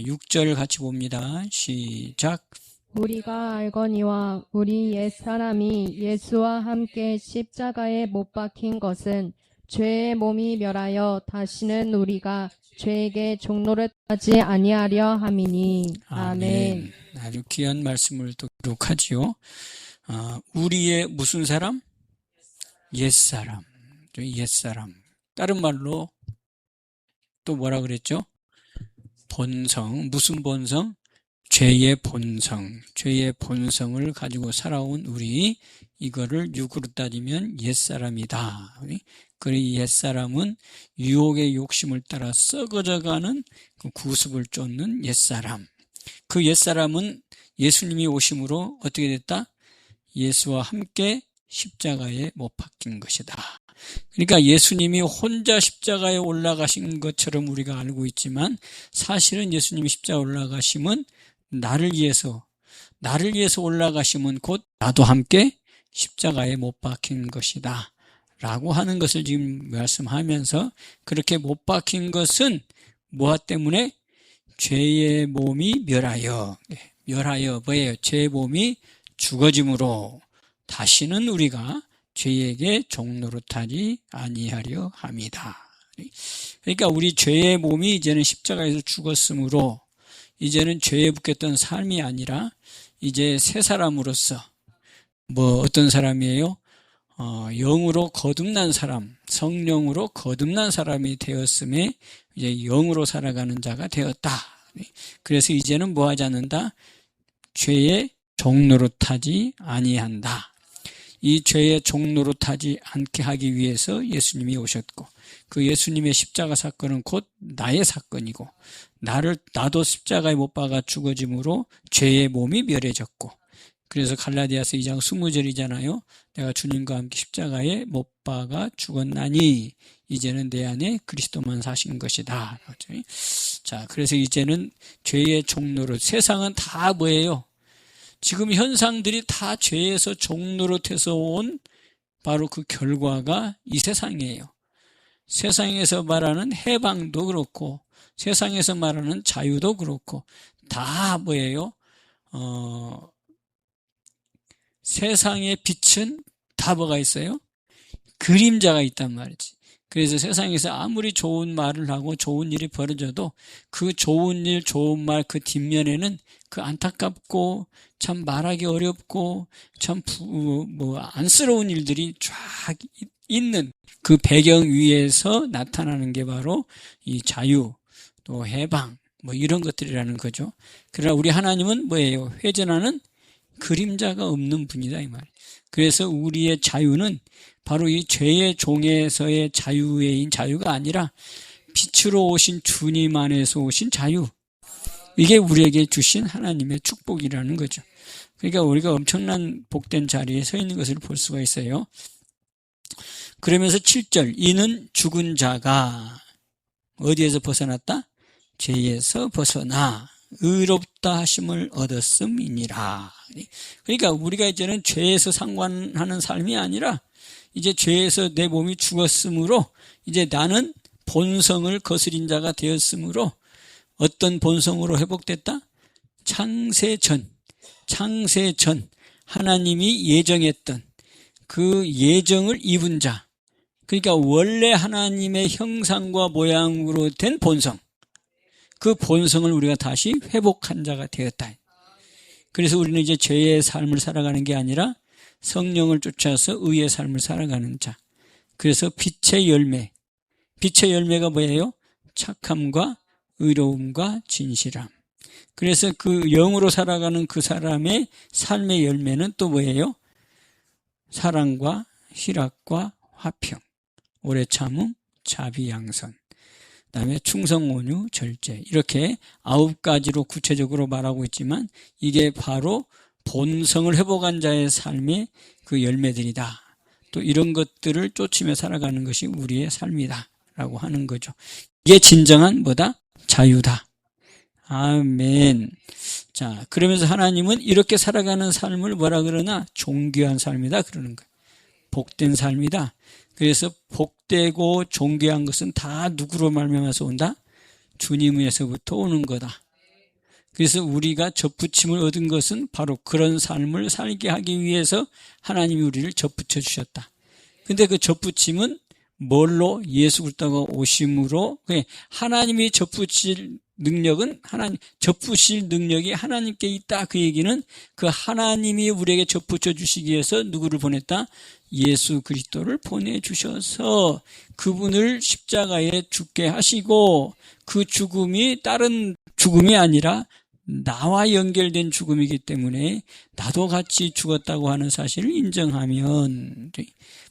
6절 같이 봅니다. 시작. 우리가 알거니와 우리 옛사람이 예수와 함께 십자가에 못 박힌 것은 죄의 몸이 멸하여 다시는 우리가 죄에게 종노릇하지 아니하려 함이니. 아멘. 아주 귀한 말씀을 또 기록하지요. 우리의 무슨 사람? 옛사람. 옛사람. 다른 말로 또 뭐라 그랬죠? 본성. 무슨 본성? 죄의 본성. 죄의 본성을 가지고 살아온 우리, 이거를 육으로 따지면 옛사람이다. 그리 옛사람은 유혹의 욕심을 따라 썩어져가는 그 구습을 쫓는 옛사람. 그 옛사람은 예수님이 오심으로 어떻게 됐다? 예수와 함께 십자가에 못 박힌 것이다. 그러니까 예수님이 혼자 십자가에 올라가신 것처럼 우리가 알고 있지만, 사실은 예수님이 십자가에 올라가심은 나를 위해서 올라가심은 곧 나도 함께 십자가에 못 박힌 것이다 라고 하는 것을 지금 말씀하면서, 그렇게 못 박힌 것은 무엇 때문에? 죄의 몸이 멸하여 뭐예요? 죄의 몸이 죽어짐으로 다시는 우리가 죄에게 종노릇하지 아니하려 함이다. 그러니까 우리 죄의 몸이 이제는 십자가에서 죽었으므로 이제는 죄에 붙겠던 삶이 아니라 이제 새 사람으로서, 어떤 사람이에요? 영으로 거듭난 사람, 성령으로 거듭난 사람이 되었음에 이제 영으로 살아가는 자가 되었다. 그래서 이제는 뭐 하지 않는다? 죄에 종노릇하지 아니한다. 이 죄에 종노릇하지 않게 하기 위해서 예수님이 오셨고, 그 예수님의 십자가 사건은 곧 나의 사건이고, 나도 십자가에 못 박아 죽어짐으로 죄의 몸이 멸해졌고, 그래서 갈라디아서 2장 20절이잖아요. 내가 주님과 함께 십자가에 못 박아 죽었나니 이제는 내 안에 그리스도만 사신 것이다. 자, 그래서 이제는 죄의 종노릇, 세상은 다 뭐예요? 지금 현상들이 다 죄에서 종노릇해서 온 바로 그 결과가 이 세상이에요. 세상에서 말하는 해방도 그렇고, 세상에서 말하는 자유도 그렇고, 다 뭐예요? 세상의 빛은 다 뭐가 있어요? 그림자가 있단 말이지. 그래서 세상에서 아무리 좋은 말을 하고 좋은 일이 벌어져도 그 좋은 일, 좋은 말 그 뒷면에는 그 안타깝고 참 말하기 어렵고 참 안쓰러운 일들이 쫙 있는 그 배경 위에서 나타나는 게 바로 이 자유, 또 해방, 이런 것들이라는 거죠. 그러나 우리 하나님은 뭐예요? 회전하는 그림자가 없는 분이다, 이 말. 그래서 우리의 자유는 바로 이 죄의 종에서의 자유인 자유가 아니라 빛으로 오신 주님 안에서 오신 자유. 이게 우리에게 주신 하나님의 축복이라는 거죠. 그러니까 우리가 엄청난 복된 자리에 서 있는 것을 볼 수가 있어요. 그러면서 7절, 이는 죽은 자가 어디에서 벗어났다? 죄에서 벗어나 의롭다 하심을 얻었음이니라. 그러니까 우리가 이제는 죄에서 상관하는 삶이 아니라 이제 죄에서 내 몸이 죽었으므로 이제 나는 본성을 거스린 자가 되었으므로 어떤 본성으로 회복됐다? 창세 전 하나님이 예정했던 그 예정을 입은 자, 그러니까 원래 하나님의 형상과 모양으로 된 본성, 그 본성을 우리가 다시 회복한 자가 되었다. 그래서 우리는 이제 죄의 삶을 살아가는 게 아니라 성령을 쫓아서 의의 삶을 살아가는 자. 그래서 빛의 열매가 뭐예요? 착함과 의로움과 진실함. 그래서 그 영으로 살아가는 그 사람의 삶의 열매는 또 뭐예요? 사랑과 희락과 화평, 오래 참음, 자비, 양선, 그다음에 충성, 온유, 절제, 이렇게 9가지로 구체적으로 말하고 있지만 이게 바로 본성을 회복한 자의 삶의 그 열매들이다. 또 이런 것들을 쫓으며 살아가는 것이 우리의 삶이다 라고 하는 거죠. 이게 진정한 뭐다? 자유다. 아멘. 자, 그러면서 하나님은 이렇게 살아가는 삶을 뭐라 그러나? 존귀한 삶이다 그러는 거예요. 복된 삶이다. 그래서 복되고 존귀한 것은 다 누구로 말미암아서 온다? 주님에서부터 오는 거다. 그래서 우리가 접붙임을 얻은 것은 바로 그런 삶을 살게 하기 위해서 하나님이 우리를 접붙여 주셨다. 근데 그 접붙임은 뭘로? 예수 그리스도가 오심으로. 하나님이 접붙일 능력은 접붙일 능력이 하나님께 있다. 그 얘기는 그 하나님이 우리에게 접붙여 주시기 위해서 누구를 보냈다? 예수 그리스도를 보내주셔서 그분을 십자가에 죽게 하시고, 그 죽음이 다른 죽음이 아니라 나와 연결된 죽음이기 때문에 나도 같이 죽었다고 하는 사실을 인정하면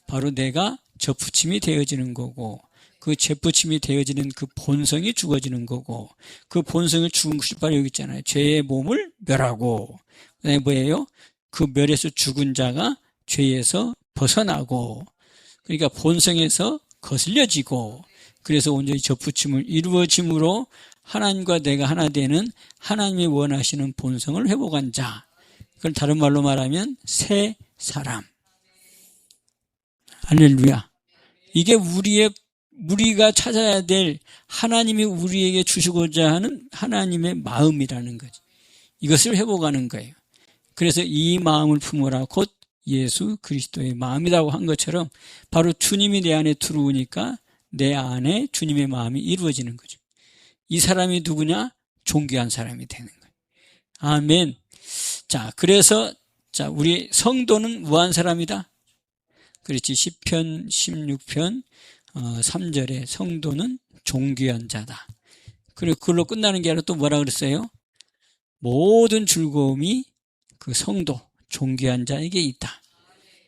바로 내가 접붙임이 되어지는 거고, 그 접붙임이 되어지는 그 본성이 죽어지는 거고, 그 본성을 죽은 것이 바로 여기 있잖아요. 죄의 몸을 멸하고, 그다음에 뭐예요? 그 멸에서 죽은 자가 죄에서 벗어나고, 그러니까 본성에서 거슬려지고, 그래서 온전히 접붙임을 이루어짐으로 하나님과 내가 하나 되는 하나님이 원하시는 본성을 회복한 자. 그걸 다른 말로 말하면 새 사람. 할렐루야. 이게 우리가 찾아야 될 하나님이 우리에게 주시고자 하는 하나님의 마음이라는 거지. 이것을 회복하는 거예요. 그래서 이 마음을 품어라 곧 예수 그리스도의 마음이라고 한 것처럼 바로 주님이 내 안에 들어오니까 내 안에 주님의 마음이 이루어지는 거죠. 이 사람이 누구냐? 존귀한 사람이 되는 거예요. 아멘. 자, 그래서 우리 성도는 무한 사람이다. 그렇지. 시편 16편 3절에 성도는 존귀한 자다. 그리고 그걸로 끝나는 게 아니라 또 뭐라 그랬어요? 모든 즐거움이 그 성도, 존귀한 자에게 있다.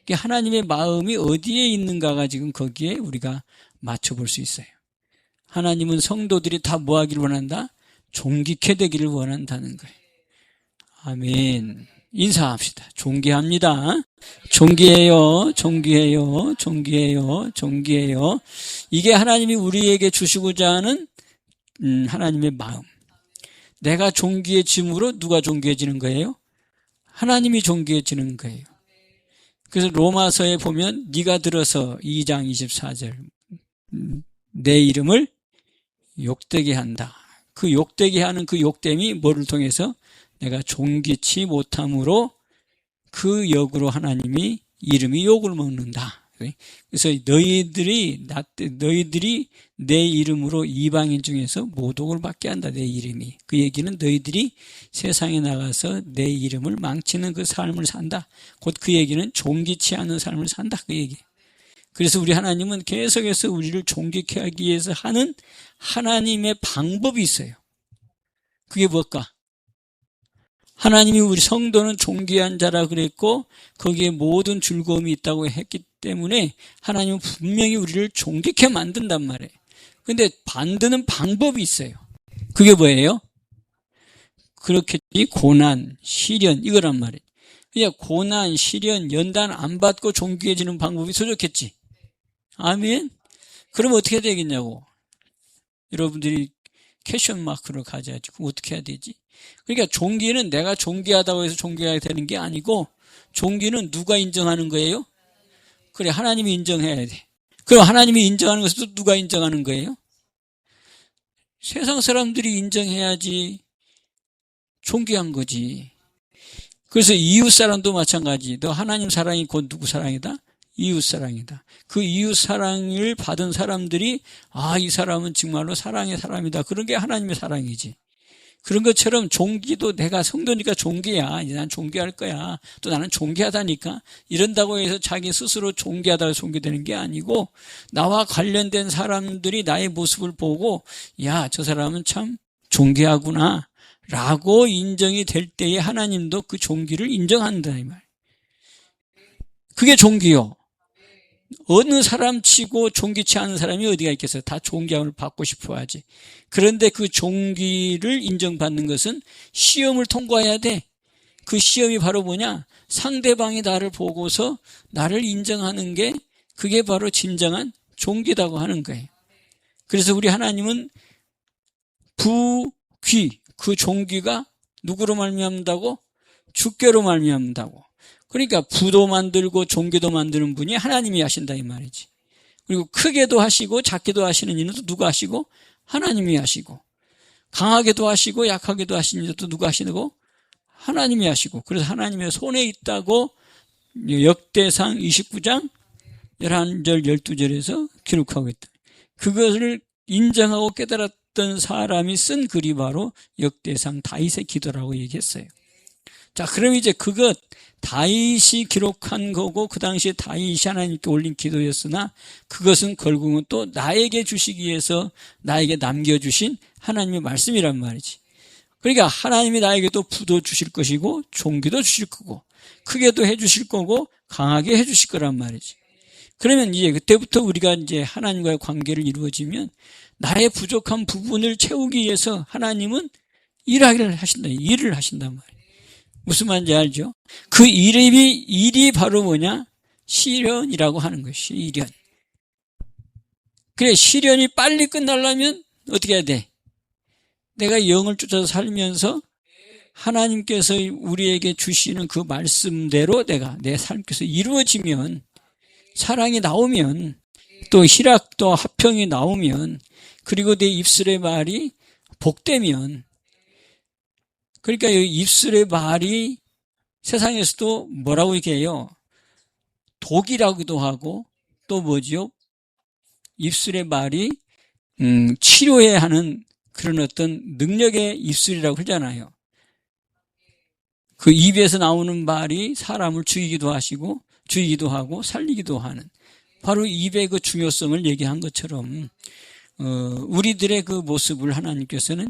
하나님의 마음이 어디에 있는가가 지금 거기에 우리가 맞춰볼 수 있어요. 하나님은 성도들이 다 뭐 하기를 원한다? 존귀케 되기를 원한다는 거예요. 아멘. 인사합시다. 존귀합니다. 존귀해요. 존귀해요. 존귀해요. 존귀해요. 이게 하나님이 우리에게 주시고자 하는 하나님의 마음. 내가 존귀해짐으로 누가 존귀해지는 거예요? 하나님이 존귀해지는 거예요. 그래서 로마서에 보면 네가 들어서 2장 24절 내 이름을 욕되게 한다. 그 욕되게 하는 그 욕됨이 뭐를 통해서? 내가 존귀치 못함으로 그 역으로 하나님이 이름이 욕을 먹는다. 그래서 너희들이 내 이름으로 이방인 중에서 모독을 받게 한다. 내 이름이. 그 얘기는 너희들이 세상에 나가서 내 이름을 망치는 그 삶을 산다. 곧 그 얘기는 존귀치 않은 삶을 산다. 그 얘기. 그래서 우리 하나님은 계속해서 우리를 존귀케 하기 위해서 하는 하나님의 방법이 있어요. 그게 뭘까? 하나님이 우리 성도는 존귀한 자라 그랬고 거기에 모든 즐거움이 있다고 했기 때문에 하나님은 분명히 우리를 존귀케 만든단 말이에요. 근데 만드는 방법이 있어요. 그게 뭐예요? 그렇겠지. 고난, 시련 이거란 말이에요. 그냥 고난, 시련, 연단 안 받고 존귀해지는 방법이 더 좋겠지. 아멘. 그럼 어떻게 되겠냐고. 여러분들이 캐션 마크로 가져야지. 그럼 어떻게 해야 되지? 그러니까 존귀는 내가 존귀하다고 해서 존귀하게 되는 게 아니고 존귀는 누가 인정하는 거예요? 그래, 하나님이 인정해야 돼. 그럼 하나님이 인정하는 것을 또 누가 인정하는 거예요? 세상 사람들이 인정해야지 존귀한 거지. 그래서 이웃 사랑도 마찬가지. 너 하나님 사랑이 곧 누구 사랑이다? 이웃 사랑이다. 그 이웃 사랑을 받은 사람들이 이 사람은 정말로 사랑의 사람이다. 그런 게 하나님의 사랑이지. 그런 것처럼 존귀도 내가 성도니까 존귀야. 이제 난 존귀할 거야. 또 나는 존귀하다니까. 이런다고 해서 자기 스스로 존귀하다고 존귀되는 게 아니고 나와 관련된 사람들이 나의 모습을 보고 야, 저 사람은 참 존귀하구나 라고 인정이 될 때에 하나님도 그 존귀를 인정한다 이 말. 그게 존귀요. 어느 사람 치고 존귀치 않은 사람이 어디가 있겠어요? 다 존귀함을 받고 싶어 하지. 그런데 그 존귀를 인정받는 것은 시험을 통과해야 돼. 그 시험이 바로 뭐냐? 상대방이 나를 보고서 나를 인정하는 게 그게 바로 진정한 존귀라고 하는 거예요. 그래서 우리 하나님은 부귀, 그 존귀가 누구로 말미암는다고? 주께로 말미암는다고. 그러니까 부도 만들고 존귀도 만드는 분이 하나님이 하신다 이 말이지. 그리고 크게도 하시고 작게도 하시는 일은 또 누가 하시고? 하나님이 하시고. 강하게도 하시고 약하게도 하시는 또 누가 하시고? 하나님이 하시고. 그래서 하나님의 손에 있다고 역대상 29장 11절 12절에서 기록하고 있다. 그것을 인정하고 깨달았던 사람이 쓴 글이 바로 역대상 다윗의 기도라고 얘기했어요. 자, 그럼 이제 그것 다윗이 기록한 거고 그 당시에 다윗이 하나님께 올린 기도였으나 그것은 결국은 또 나에게 주시기 위해서 나에게 남겨주신 하나님의 말씀이란 말이지. 그러니까 하나님이 나에게도 부도 주실 것이고 종기도 주실 거고 크게도 해주실 거고 강하게 해주실 거란 말이지. 그러면 이제 그때부터 우리가 이제 하나님과의 관계를 이루어지면 나의 부족한 부분을 채우기 위해서 하나님은 일을 하신단 말이에요. 무슨 말인지 알죠? 그 일이 바로 뭐냐? 시련이라고 하는 것이 시련. 그래, 시련이 빨리 끝나려면 어떻게 해야 돼? 내가 영을 쫓아서 살면서 하나님께서 우리에게 주시는 그 말씀대로 내 삶께서 이루어지면, 사랑이 나오면, 또 희락도 화평이 나오면, 그리고 내 입술의 말이 복되면, 그러니까 이 입술의 말이 세상에서도 뭐라고 얘기해요? 독이라고도 하고 또 뭐지요? 입술의 말이 치료해야 하는 그런 어떤 능력의 입술이라고 그러잖아요. 그 입에서 나오는 말이 사람을 죽이기도 하고 살리기도 하는 바로 입의 그 중요성을 얘기한 것처럼 우리들의 그 모습을 하나님께서는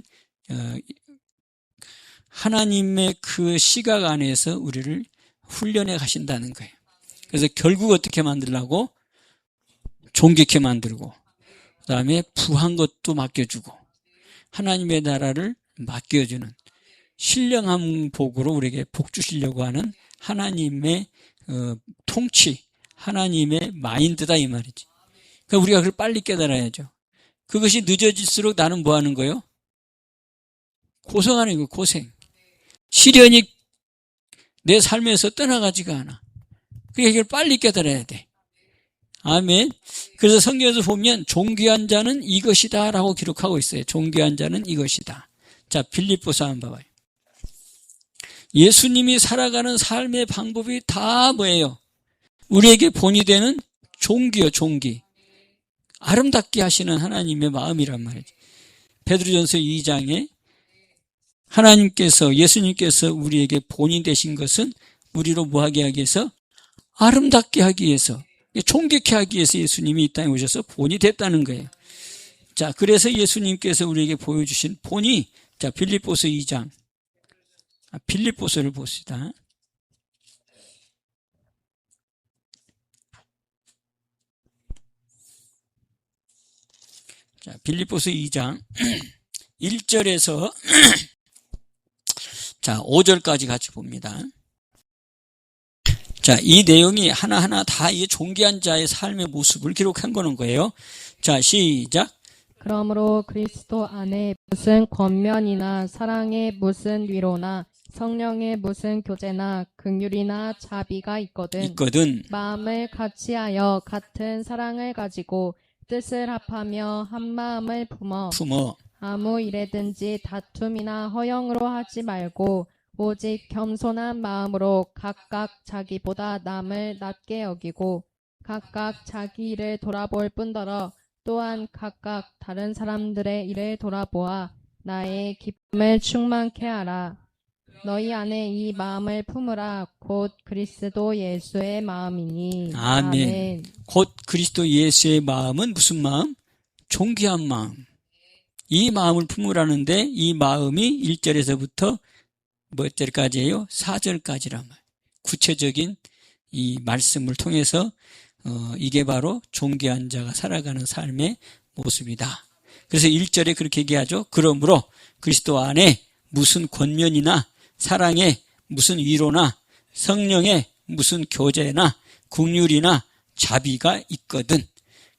하나님의 그 시각 안에서 우리를 훈련해 가신다는 거예요. 그래서 결국 어떻게 만들라고? 존귀케 만들고 그다음에 부한 것도 맡겨주고 하나님의 나라를 맡겨주는 신령한 복으로 우리에게 복 주시려고 하는 하나님의 통치, 하나님의 마인드다 이 말이지. 그러니까 우리가 그걸 빨리 깨달아야죠. 그것이 늦어질수록 나는 뭐 하는 거예요? 고생하는 거예요. 고생. 시련이 내 삶에서 떠나가지가 않아. 그러니까 이걸 빨리 깨달아야 돼. 아멘. 그래서 성경에서 보면 존귀한 자는 이것이다 라고 기록하고 있어요. 존귀한 자는 이것이다. 자, 빌립보서 한번 봐봐요. 예수님이 살아가는 삶의 방법이 다 뭐예요? 우리에게 본이 되는 존귀요, 존귀. 아름답게 하시는 하나님의 마음이란 말이죠. 베드로전서 2장에 예수님께서 우리에게 본이 되신 것은 우리로 뭐하게 하기 위해서? 아름답게 하기 위해서, 존귀케 하기 위해서 예수님이 이 땅에 오셔서 본이 됐다는 거예요. 자, 그래서 예수님께서 우리에게 보여주신 본이, 자, 빌립보서 2장. 빌립보서를 봅시다. 자, 빌립보서 2장 1절에서 자, 5절까지 같이 봅니다. 자, 이 내용이 하나하나 다 이 존귀한 자의 삶의 모습을 기록한 거예요. 자, 시작. 그러므로 그리스도 안에 무슨 권면이나 사랑의 무슨 위로나 성령의 무슨 교제나 긍휼이나 자비가 있거든. 마음을 같이하여 같은 사랑을 가지고 뜻을 합하며 한 마음을 품어 아무 일에든지 다툼이나 허영으로 하지 말고 오직 겸손한 마음으로 각각 자기보다 남을 낮게 여기고 각각 자기 일을 돌아볼 뿐더러 또한 각각 다른 사람들의 일을 돌아보아 나의 기쁨을 충만케 하라. 너희 안에 이 마음을 품으라. 곧 그리스도 예수의 마음이니. 아멘. 곧 그리스도 예수의 마음은 무슨 마음? 존귀한 마음. 이 마음을 품으라는데 이 마음이 1절에서부터 몇 절까지예요? 4절까지란 말. 구체적인 이 말씀을 통해서 이게 바로 존귀한 자가 살아가는 삶의 모습이다. 그래서 1절에 그렇게 얘기하죠. 그러므로 그리스도 안에 무슨 권면이나 사랑에 무슨 위로나 성령에 무슨 교제나 긍휼이나 자비가 있거든.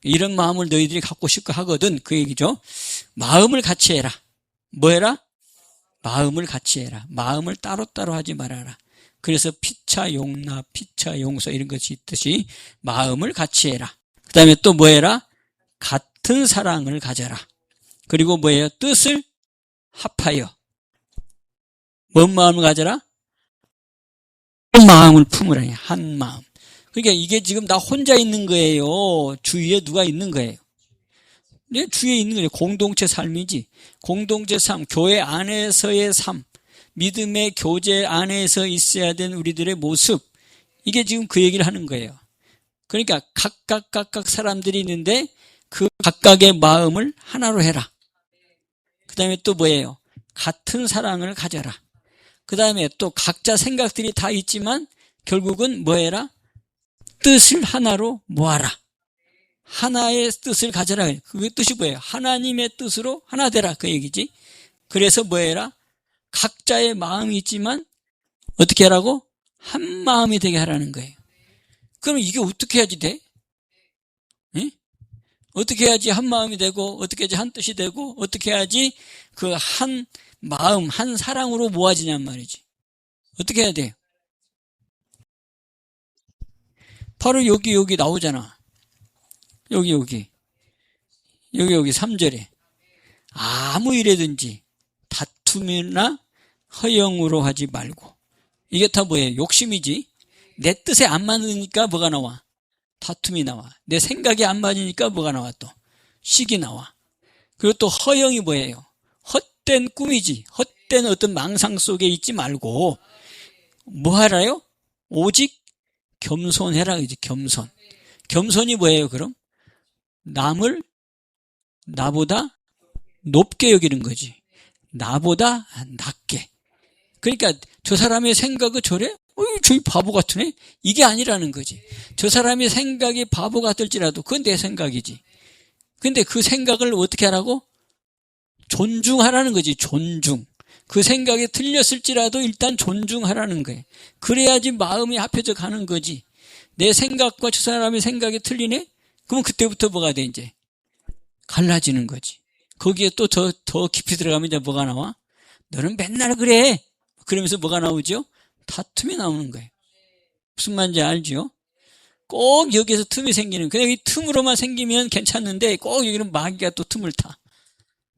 이런 마음을 너희들이 갖고 싶고 하거든. 그 얘기죠. 마음을 같이 해라. 뭐 해라? 마음을 같이 해라. 마음을 따로따로 하지 말아라. 그래서 피차 용납, 피차 용서 이런 것이 있듯이 마음을 같이 해라. 그 다음에 또 뭐 해라? 같은 사랑을 가져라. 그리고 뭐예요? 뜻을 합하여. 뭔 마음을 가져라? 한 마음을 품으라. 한 마음. 그러니까 이게 지금 나 혼자 있는 거예요. 주위에 누가 있는 거예요. 내 주위에 있는 거예요. 공동체 삶이지. 공동체 삶, 교회 안에서의 삶, 믿음의 교제 안에서 있어야 되는 우리들의 모습. 이게 지금 그 얘기를 하는 거예요. 그러니까 각각 사람들이 있는데 그 각각의 마음을 하나로 해라. 그 다음에 또 뭐예요? 같은 사랑을 가져라. 그 다음에 또 각자 생각들이 다 있지만 결국은 뭐 해라? 뜻을 하나로 모아라. 하나의 뜻을 가져라. 그게 뜻이 뭐예요? 하나님의 뜻으로 하나 되라. 그 얘기지. 그래서 뭐 해라? 각자의 마음이 있지만 어떻게 하라고? 한 마음이 되게 하라는 거예요. 그럼 이게 어떻게 해야지 돼? 응? 어떻게 해야지 한 마음이 되고, 어떻게 해야지 한 뜻이 되고, 어떻게 해야지 그 한 마음, 한 사랑으로 모아지냔 말이지. 어떻게 해야 돼요? 바로 여기 나오잖아. 여기 3절에. 아무 일에든지 다툼이나 허영으로 하지 말고. 이게 다 뭐예요? 욕심이지. 내 뜻에 안 맞으니까 뭐가 나와? 다툼이 나와. 내 생각이 안 맞으니까 뭐가 나와 또? 식이 나와. 그리고 또 허영이 뭐예요? 헛된 꿈이지. 헛된 어떤 망상 속에 있지 말고 뭐 하라요? 오직 겸손해라. 이제 겸손. 겸손이 뭐예요 그럼? 남을 나보다 높게 여기는 거지. 나보다 낮게. 그러니까 저 사람의 생각은 저래? 저기 바보 같으네? 이게 아니라는 거지. 저 사람의 생각이 바보 같을지라도 그건 내 생각이지. 근데 그 생각을 어떻게 하라고? 존중하라는 거지. 존중. 그 생각이 틀렸을지라도 일단 존중하라는 거예요. 그래야지 마음이 합해져 가는 거지. 내 생각과 저 사람의 생각이 틀리네? 그러면 그때부터 뭐가 돼 이제? 갈라지는 거지. 거기에 또 더 깊이 들어가면 이제 뭐가 나와? 너는 맨날 그래. 그러면서 뭐가 나오죠? 다툼이 나오는 거예요. 무슨 말인지 알죠? 꼭 여기에서 틈이 생기는 거예요. 그냥 이 틈으로만 생기면 괜찮은데 꼭 여기는 마귀가 또 틈을 타.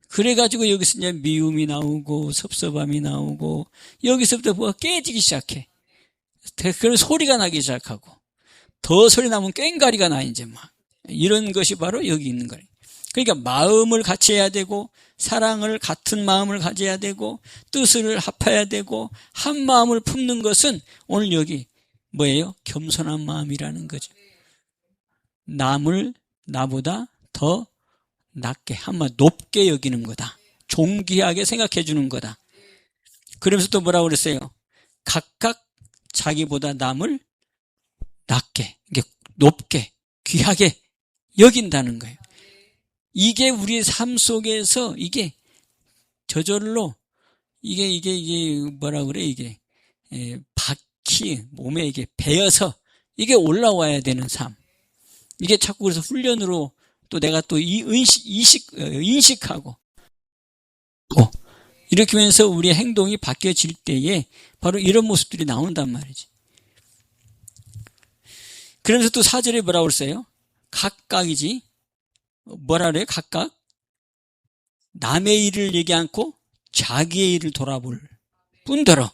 그래가지고 여기서 이제 미움이 나오고 섭섭함이 나오고 여기서부터 뭐가 깨지기 시작해. 그런 소리가 나기 시작하고 더 소리 나면 꽹가리가 나 이제 막. 이런 것이 바로 여기 있는 거예요. 그러니까 마음을 같이 해야 되고 사랑을 같은 마음을 가져야 되고 뜻을 합해야 되고 한 마음을 품는 것은 오늘 여기 뭐예요? 겸손한 마음이라는 거죠. 남을 나보다 더 낮게 한마디 높게 여기는 거다. 존귀하게 생각해 주는 거다. 그러면서 또 뭐라고 그랬어요? 각각 자기보다 남을 낮게, 높게, 귀하게 여긴다는 거예요. 이게 우리의 삶 속에서 이게 저절로 이게 뭐라 그래 이게 박히 몸에 이게 배어서 이게 올라와야 되는 삶. 이게 자꾸 그래서 훈련으로 또 내가 또 인식하고 이렇게 하면서 우리의 행동이 바뀌어질 때에 바로 이런 모습들이 나온단 말이지. 그러면서 또 4절에 뭐라고 그랬어요? 각각이지. 뭐라 그래요? 각각 남의 일을 얘기 않고 자기의 일을 돌아볼 뿐더러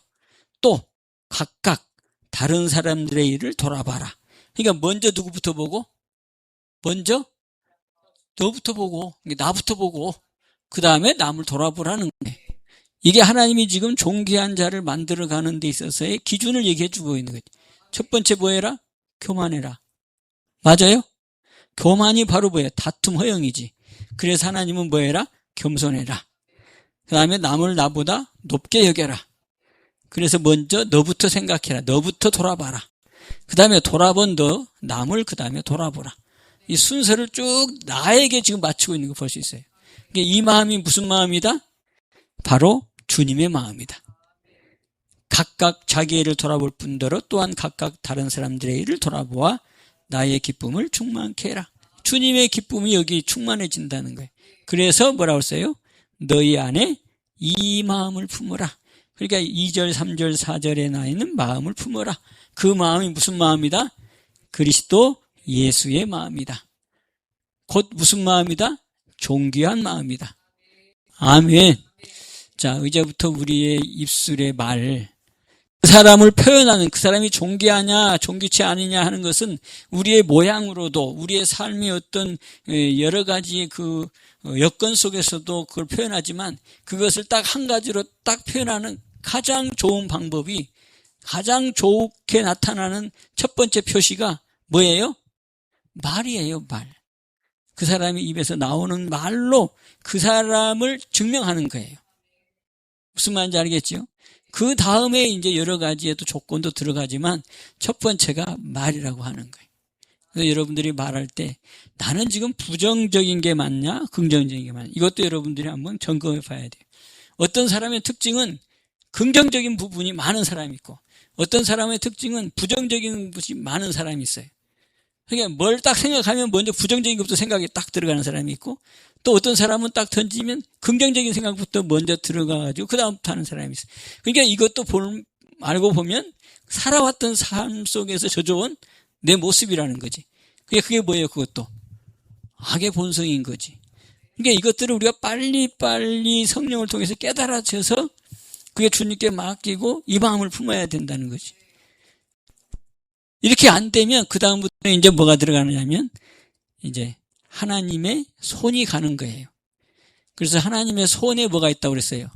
또 각각 다른 사람들의 일을 돌아봐라. 그러니까 먼저 누구부터 보고? 먼저 너부터 보고 나부터 보고 그 다음에 남을 돌아보라는 거예요. 이게 하나님이 지금 존귀한 자를 만들어가는 데 있어서의 기준을 얘기해 주고 있는 거죠. 첫 번째 뭐 해라? 교만해라. 맞아요? 교만이 바로 뭐예요? 다툼 허영이지. 그래서 하나님은 뭐 해라? 겸손해라. 그 다음에 남을 나보다 높게 여겨라. 그래서 먼저 너부터 생각해라. 너부터 돌아봐라. 그 다음에 돌아본 너, 남을 그 다음에 돌아보라. 이 순서를 쭉 나에게 지금 맞추고 있는 거 볼 수 있어요. 이 마음이 무슨 마음이다? 바로 주님의 마음이다. 각각 자기 일을 돌아볼 뿐더러 또한 각각 다른 사람들의 일을 돌아보아 나의 기쁨을 충만케 해라. 주님의 기쁨이 여기 충만해진다는 거예요. 그래서 뭐라고 했어요? 너희 안에 이 마음을 품어라. 그러니까 2절, 3절, 4절에 나 있는 마음을 품어라. 그 마음이 무슨 마음이다? 그리스도 예수의 마음이다. 곧 무슨 마음이다? 존귀한 마음이다. 아멘. 자, 이제부터 우리의 입술의 말, 그 사람을 표현하는, 그 사람이 존귀하냐 존귀치 않으냐 하는 것은 우리의 모양으로도, 우리의 삶의 어떤 여러 가지 그 여건 속에서도 그걸 표현하지만, 그것을 딱 한 가지로 딱 표현하는 가장 좋은 방법이, 가장 좋게 나타나는 첫 번째 표시가 뭐예요? 말이에요. 말. 그 사람이 입에서 나오는 말로 그 사람을 증명하는 거예요. 무슨 말인지 알겠죠? 그 다음에 이제 여러 가지의 또 조건도 들어가지만 첫 번째가 말이라고 하는 거예요. 그래서 여러분들이 말할 때 나는 지금 부정적인 게 맞냐 긍정적인 게 맞냐, 이것도 여러분들이 한번 점검해 봐야 돼요. 어떤 사람의 특징은 긍정적인 부분이 많은 사람이 있고, 어떤 사람의 특징은 부정적인 부분이 많은 사람이 있어요. 그러니까 뭘 딱 생각하면 먼저 부정적인 것부터 생각이 딱 들어가는 사람이 있고, 또 어떤 사람은 딱 던지면 긍정적인 생각부터 먼저 들어가가지고 그 다음부터 하는 사람이 있어요. 그러니까 이것도 알고 보면 살아왔던 삶 속에서 져져온 내 모습이라는 거지. 그게 뭐예요? 그것도 악의 본성인 거지. 그러니까 이것들을 우리가 빨리 성령을 통해서 깨달아져서 그게 주님께 맡기고 이 마음을 품어야 된다는 거지. 이렇게 안 되면 그 다음부터 이제 뭐가 들어가느냐면 이제 하나님의 손이 가는 거예요. 그래서 하나님의 손에 뭐가 있다고 그랬어요?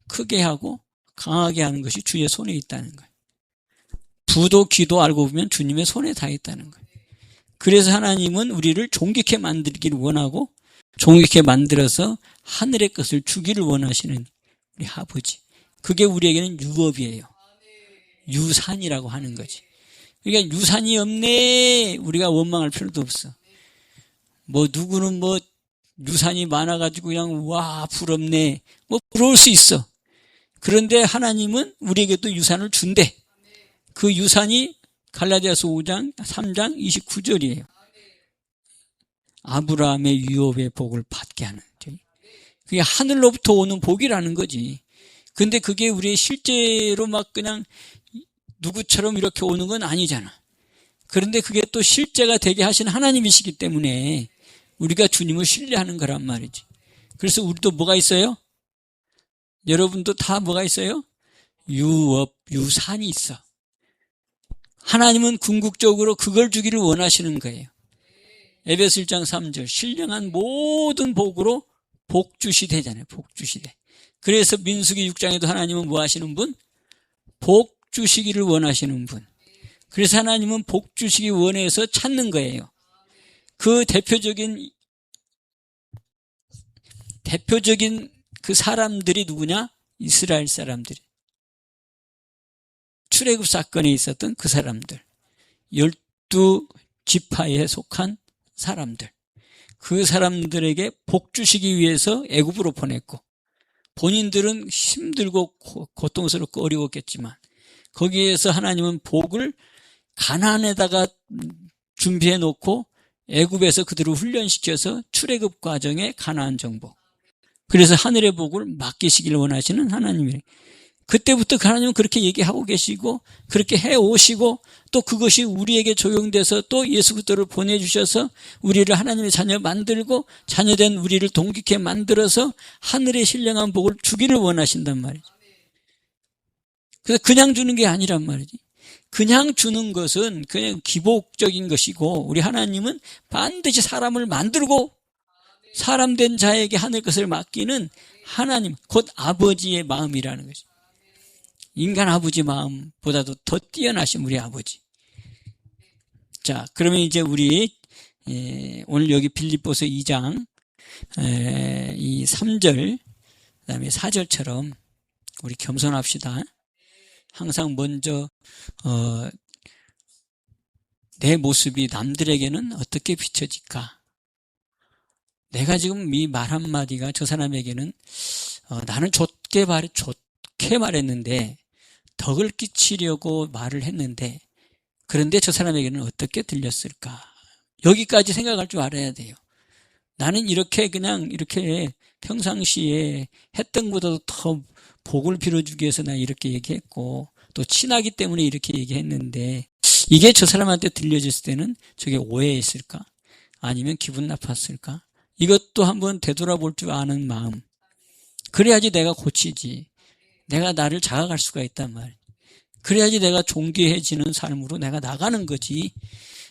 크게 하고 강하게 하는 것이 주의 손에 있다는 거예요. 부도 귀도 알고 보면 주님의 손에 다 있다는 거예요. 그래서 하나님은 우리를 존귀케 만들기를 원하고, 존귀케 만들어서 하늘의 것을 주기를 원하시는 우리 아버지. 그게 우리에게는 유업이에요. 유산이라고 하는 거지. 그러니까 유산이 없네, 우리가 원망할 필요도 없어. 뭐 누구는 뭐 유산이 많아가지고 그냥 와 부럽네, 뭐 부러울 수 있어. 그런데 하나님은 우리에게도 유산을 준대. 그 유산이 갈라디아서 5장 3장 29절이에요. 아브라함의 유업의 복을 받게 하는, 그게 하늘로부터 오는 복이라는 거지. 근데 그게 우리의 실제로 막 그냥 누구처럼 이렇게 오는 건 아니잖아. 그런데 그게 또 실제가 되게 하신 하나님이시기 때문에 우리가 주님을 신뢰하는 거란 말이지. 그래서 우리도 뭐가 있어요? 여러분도 다 뭐가 있어요? 유업, 유산이 있어. 하나님은 궁극적으로 그걸 주기를 원하시는 거예요. 에베소 1장 3절, 신령한 모든 복으로 복주시대잖아요. 복주시대. 그래서 민수기 6장에도 하나님은 뭐 하시는 분? 복 주시기를 원하시는 분. 그래서 하나님은 복 주시기 원해서 찾는 거예요. 그 대표적인 그 사람들이 누구냐? 이스라엘 사람들이. 출애굽 사건에 있었던 그 사람들. 12지파에 속한 사람들. 그 사람들에게 복 주시기 위해서 애굽으로 보냈고, 본인들은 힘들고 고통스럽고 어려웠겠지만 거기에서 하나님은 복을 가나안에다가 준비해 놓고 애굽에서 그들을 훈련시켜서 출애굽 과정에 가나안 정복. 그래서 하늘의 복을 맡기시기를 원하시는 하나님이에요. 그때부터 하나님은 그렇게 얘기하고 계시고 그렇게 해오시고, 또 그것이 우리에게 적용돼서 또 예수 그리스도를 보내주셔서 우리를 하나님의 자녀 만들고 자녀된 우리를 동기케 만들어서 하늘의 신령한 복을 주기를 원하신단 말이죠. 그래서 그냥 주는 게 아니란 말이지. 그냥 주는 것은 그냥 기복적인 것이고, 우리 하나님은 반드시 사람을 만들고 사람 된 자에게 하늘 것을 맡기는 하나님, 곧 아버지의 마음이라는 것이죠. 인간 아버지 마음보다도 더 뛰어나신 우리 아버지. 자, 그러면 이제 우리 오늘 여기 빌립보서 2장 이 3절 그다음에 4절처럼 우리 겸손합시다. 항상 먼저 내 모습이 남들에게는 어떻게 비춰질까? 내가 지금 이 말 한마디가 저 사람에게는 나는 좋게 말했는데, 덕을 끼치려고 말을 했는데, 그런데 저 사람에게는 어떻게 들렸을까? 여기까지 생각할 줄 알아야 돼요. 나는 이렇게 평상시에 했던 것보다도 더 복을 빌어주기 위해서 나 이렇게 얘기했고, 또 친하기 때문에 이렇게 얘기했는데, 이게 저 사람한테 들려졌을 때는 저게 오해했을까? 아니면 기분 나빴을까? 이것도 한번 되돌아볼 줄 아는 마음. 그래야지 내가 고치지. 내가 나를 자각할 수가 있단 말이야. 그래야지 내가 존귀해지는 삶으로 내가 나가는 거지.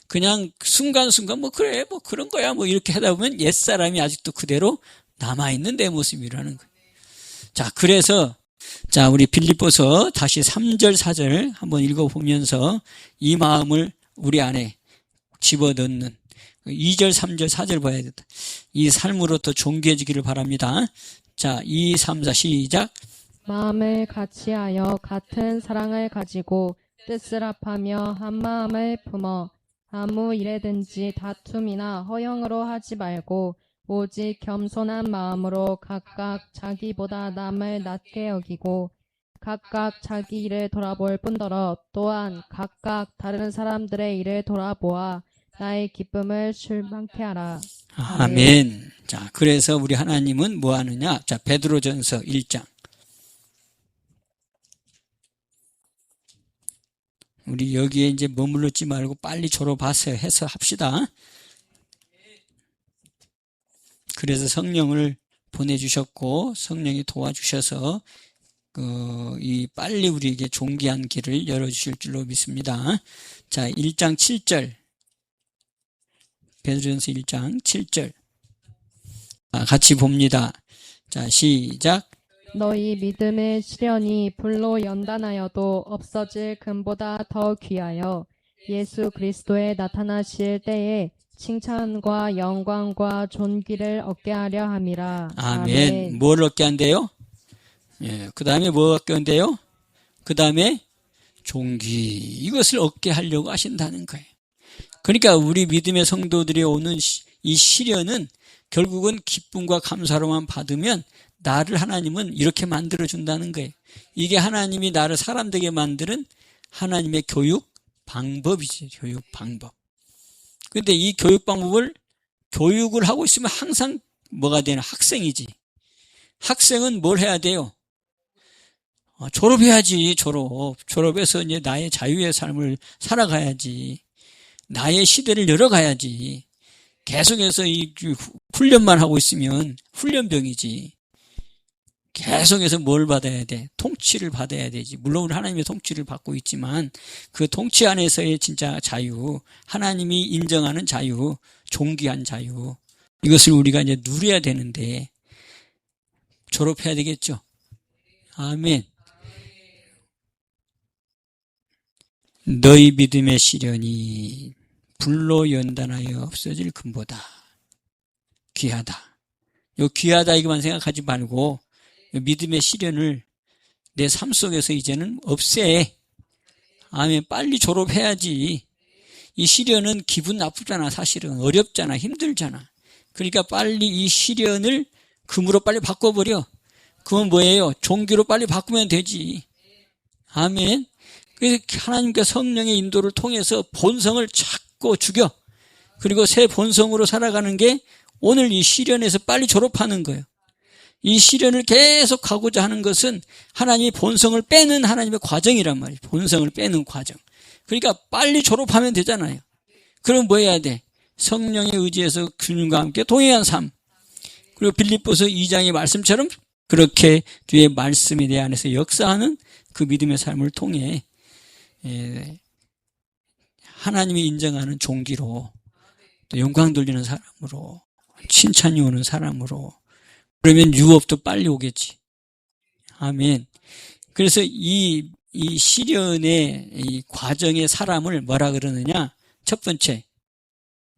그냥 순간순간 뭐 그래 뭐 그런 거야 뭐 이렇게 하다 보면 옛사람이 아직도 그대로 남아있는 내 모습이라는 거예요. 자, 그래서 자, 우리 빌립보서 다시 3절 4절 한번 읽어보면서 이 마음을 우리 안에 집어넣는 2절 3절 4절 봐야 된다. 이 삶으로 더 존귀해지기를 바랍니다. 자, 2, 3, 4 시작. 마음을 같이하여 같은 사랑을 가지고 뜻을 합하며 한 마음을 품어 아무 일에든지 다툼이나 허영으로 하지 말고 오직 겸손한 마음으로 각각 자기보다 남을 낮게 여기고 각각 자기 일을 돌아볼 뿐더러 또한 각각 다른 사람들의 일을 돌아보아 나의 기쁨을 충만케 하라. 아멘. 자, 그래서 우리 하나님은 뭐 하느냐? 자, 베드로전서 1장. 우리 여기에 이제 머물렀지 말고 빨리 졸업하세요 해서 합시다. 그래서 성령을 보내주셨고 성령이 도와주셔서 이 빨리 우리에게 존귀한 길을 열어주실 줄로 믿습니다. 자, 1장 7절. 베드로전서 1장 7절. 같이 봅니다. 자, 시작. 너희 믿음의 시련이 불로 연단하여도 없어질 금보다 더 귀하여 예수 그리스도에 나타나실 때에 칭찬과 영광과 존귀를 얻게 하려 함이라. 아멘. 뭘 얻게 한대요? 예, 그 다음에 뭐 얻게 한대요? 그 다음에 존귀. 이것을 얻게 하려고 하신다는 거예요. 그러니까 우리 믿음의 성도들이 오는 이 시련은 결국은 기쁨과 감사로만 받으면 나를 하나님은 이렇게 만들어준다는 거예요. 이게 하나님이 나를 사람 되게 만드는 하나님의 교육 방법이지. 교육 방법. 근데 이 교육 방법을 교육을 하고 있으면 항상 뭐가 되는 학생이지. 학생은 뭘 해야 돼요? 졸업해야지. 졸업해서 이제 나의 자유의 삶을 살아가야지. 나의 시대를 열어가야지. 계속해서 이 훈련만 하고 있으면 훈련병이지. 계속해서 뭘 받아야 돼? 통치를 받아야 되지. 물론 하나님의 통치를 받고 있지만 그 통치 안에서의 진짜 자유, 하나님이 인정하는 자유, 존귀한 자유, 이것을 우리가 이제 누려야 되는데 졸업해야 되겠죠. 아멘. 너희 믿음의 시련이 불로 연단하여 없어질 금보다 귀하다. 요 귀하다 이것만 생각하지 말고 믿음의 시련을 내 삶 속에서 이제는 없애. 아멘. 빨리 졸업해야지. 이 시련은 기분 나쁘잖아. 사실은 어렵잖아. 힘들잖아. 그러니까 빨리 이 시련을 금으로 빨리 바꿔버려. 그건 뭐예요? 종기로 빨리 바꾸면 되지. 아멘. 그래서 하나님께 성령의 인도를 통해서 본성을 찾고 죽여. 그리고 새 본성으로 살아가는 게 오늘 이 시련에서 빨리 졸업하는 거예요. 이 시련을 계속 가고자 하는 것은 하나님의 본성을 빼는 하나님의 과정이란 말이에요. 본성을 빼는 과정. 그러니까 빨리 졸업하면 되잖아요. 그럼 뭐 해야 돼? 성령의 의지에서 주님과 함께 동행한 삶. 그리고 빌립보서 2장의 말씀처럼 그렇게 주의 말씀이 내 안에서 역사하는 그 믿음의 삶을 통해 하나님이 인정하는 종기로 또 영광 돌리는 사람으로 칭찬이 오는 사람으로 그러면 유업도 빨리 오겠지. 아멘. 그래서 이 시련의 이 과정의 사람을 뭐라 그러느냐? 첫 번째,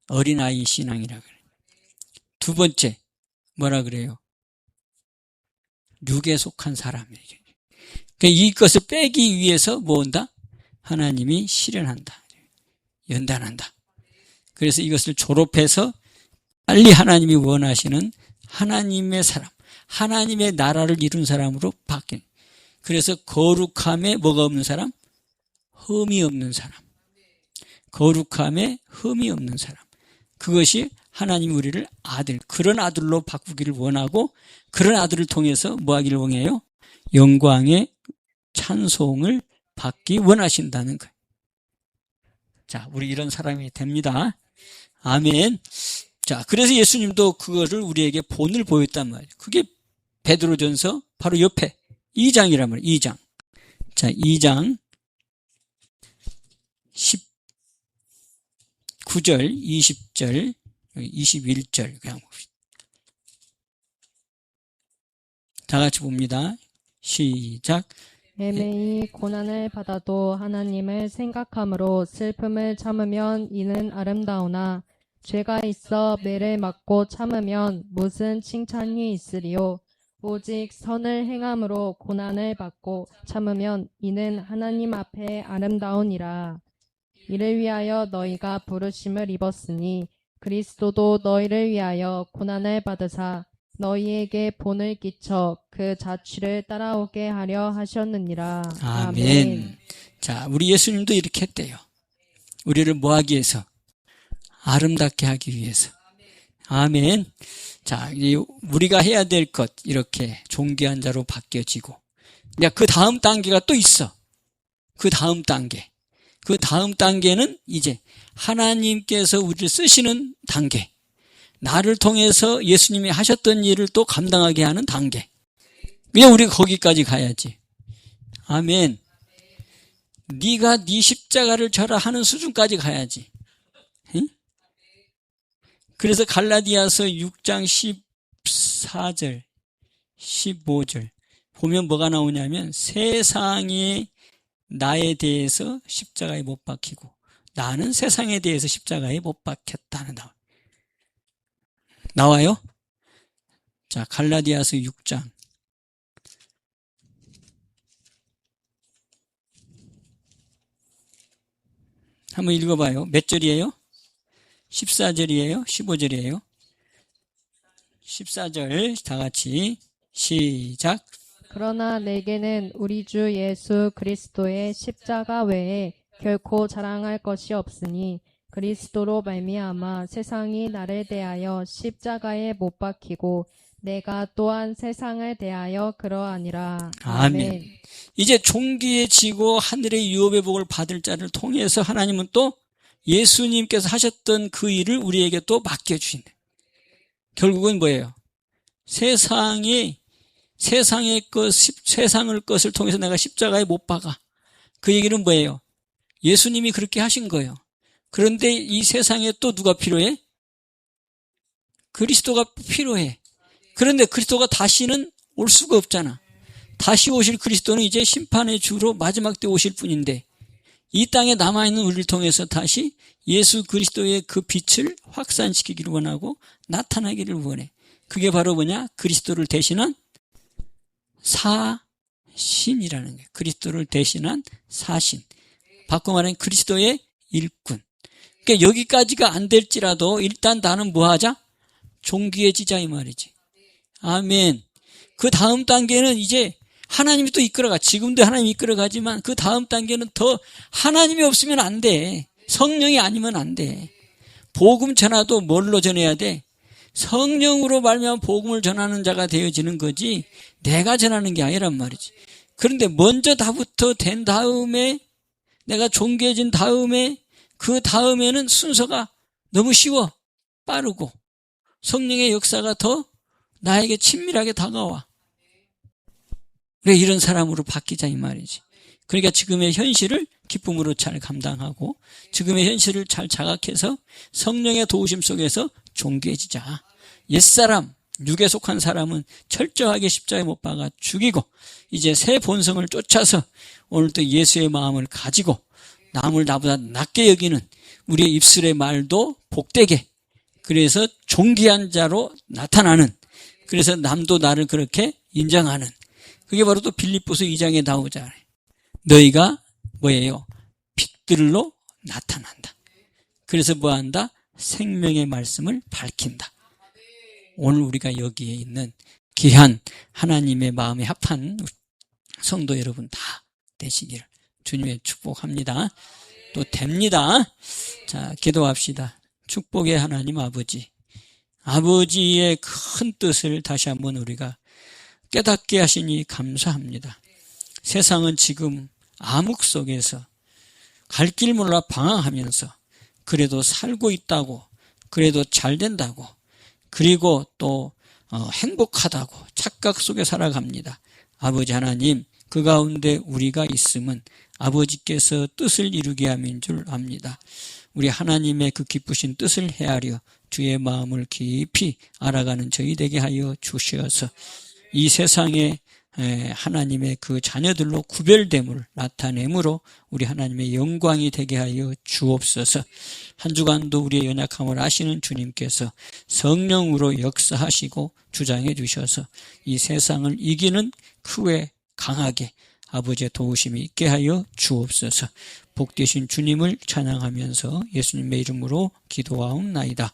어린아이 신앙이라 그래요. 두 번째, 뭐라 그래요? 육에 속한 사람에게. 그러니까 이것을 빼기 위해서 뭐 한다? 하나님이 시련한다. 연단한다. 그래서 이것을 졸업해서 빨리 하나님이 원하시는 하나님의 사람, 하나님의 나라를 이룬 사람으로 바뀌는. 그래서 거룩함에 뭐가 없는 사람? 흠이 없는 사람. 거룩함에 흠이 없는 사람. 그것이 하나님이 우리를 아들, 그런 아들로 바꾸기를 원하고 그런 아들을 통해서 뭐 하기를 원해요? 영광의 찬송을 받기 원하신다는 거예요. 자, 우리 이런 사람이 됩니다. 아멘. 자, 그래서 예수님도 그거를 우리에게 본을 보였단 말이에요. 그게 베드로전서 바로 옆에 2장이란 말이에요. 2장. 자, 2장 19절, 20절, 21절 그냥 봅시다. 다 같이 봅니다. 시작. 매매이 고난을 받아도 하나님을 생각함으로 슬픔을 참으면 이는 아름다우나 죄가 있어 매를 맞고 참으면 무슨 칭찬이 있으리요. 오직 선을 행함으로 고난을 받고 참으면 이는 하나님 앞에 아름다우니라. 이를 위하여 너희가 부르심을 입었으니 그리스도도 너희를 위하여 고난을 받으사 너희에게 본을 끼쳐 그 자취를 따라오게 하려 하셨느니라. 아멘. 자, 우리 예수님도 이렇게 했대요. 우리를 뭐 하기 위해서? 아름답게 하기 위해서. 아멘. 자, 우리가 해야 될 것, 이렇게 존귀한 자로 바뀌어지고. 그 다음 단계가 또 있어. 그 다음 단계. 그 다음 단계는 이제 하나님께서 우리를 쓰시는 단계. 나를 통해서 예수님이 하셨던 일을 또 감당하게 하는 단계. 그냥 우리가 거기까지 가야지. 아멘. 네가 네 십자가를 져라 하는 수준까지 가야지. 응? 그래서 갈라디아서 6장 14절, 15절 보면 뭐가 나오냐면 세상이 나에 대해서 십자가에 못 박히고 나는 세상에 대해서 십자가에 못 박혔다는 나와요? 자, 갈라디아서 6장. 한번 읽어봐요. 몇 절이에요? 14절이에요? 15절이에요? 14절 다 같이 시작. 그러나 내게는 우리 주 예수 그리스도의 십자가 외에 결코 자랑할 것이 없으니 그리스도로 말미암아 세상이 나를 대하여 십자가에 못 박히고 내가 또한 세상을 대하여 그러하니라. 아멘. 이제 존귀해지고 하늘의 유업의 복을 받을 자를 통해서 하나님은 또 예수님께서 하셨던 그 일을 우리에게 또 맡겨주신다. 결국은 뭐예요? 세상의 것을 통해서 내가 십자가에 못 박아. 그 얘기는 뭐예요? 예수님이 그렇게 하신 거예요. 그런데 이 세상에 또 누가 필요해? 그리스도가 필요해. 그런데 그리스도가 다시는 올 수가 없잖아. 다시 오실 그리스도는 이제 심판의 주로 마지막 때 오실 뿐인데 이 땅에 남아있는 우리를 통해서 다시 예수 그리스도의 그 빛을 확산시키기를 원하고 나타나기를 원해. 그게 바로 뭐냐? 그리스도를 대신한 사신이라는 거예요. 그리스도를 대신한 사신. 바꿔 말하면 그리스도의 일꾼. 그러니까 여기까지가 안 될지라도 일단 나는 뭐 하자? 존귀해지자 이 말이지. 아멘. 그 다음 단계는 이제 하나님이 또 이끌어가. 지금도 하나님이 이끌어가지만 그 다음 단계는 더 하나님이 없으면 안 돼. 성령이 아니면 안 돼. 복음 전화도 뭘로 전해야 돼? 성령으로 말미암아 복음을 전하는 자가 되어지는 거지 내가 전하는 게 아니란 말이지. 그런데 먼저 다부터 된 다음에 내가 존귀해진 다음에 그 다음에는 순서가 너무 쉬워. 빠르고 성령의 역사가 더 나에게 친밀하게 다가와. 그래 이런 사람으로 바뀌자 이 말이지. 그러니까 지금의 현실을 기쁨으로 잘 감당하고 지금의 현실을 잘 자각해서 성령의 도우심 속에서 존귀해지자. 옛사람, 육에 속한 사람은 철저하게 십자가에 못 박아 죽이고 이제 새 본성을 쫓아서 오늘도 예수의 마음을 가지고 남을 나보다 낮게 여기는 우리의 입술의 말도 복되게 그래서 존귀한 자로 나타나는 그래서 남도 나를 그렇게 인정하는 그게 바로 또 빌립보서 2장에 나오잖아요. 너희가 뭐예요? 빛들로 나타난다. 그래서 뭐한다? 생명의 말씀을 밝힌다. 오늘 우리가 여기에 있는 귀한 하나님의 마음에 합한 성도 여러분 다 되시기를 주님의 축복합니다. 또 됩니다. 자, 기도합시다. 축복의 하나님 아버지의 큰 뜻을 다시 한번 우리가 깨닫게 하시니 감사합니다. 세상은 지금 암흑 속에서 갈 길 몰라 방황하면서 그래도 살고 있다고 그래도 잘 된다고 그리고 또 행복하다고 착각 속에 살아갑니다. 아버지 하나님, 그 가운데 우리가 있음은 아버지께서 뜻을 이루게 함인 줄 압니다. 우리 하나님의 그 기쁘신 뜻을 헤아려 주의 마음을 깊이 알아가는 저희 되게 하여 주시어서 이 세상에 하나님의 그 자녀들로 구별됨을 나타내므로 우리 하나님의 영광이 되게 하여 주옵소서. 한 주간도 우리의 연약함을 아시는 주님께서 성령으로 역사하시고 주장해 주셔서 이 세상을 이기는 후에 강하게 아버지의 도우심이 있게 하여 주옵소서. 복되신 주님을 찬양하면서 예수님의 이름으로 기도하옵나이다.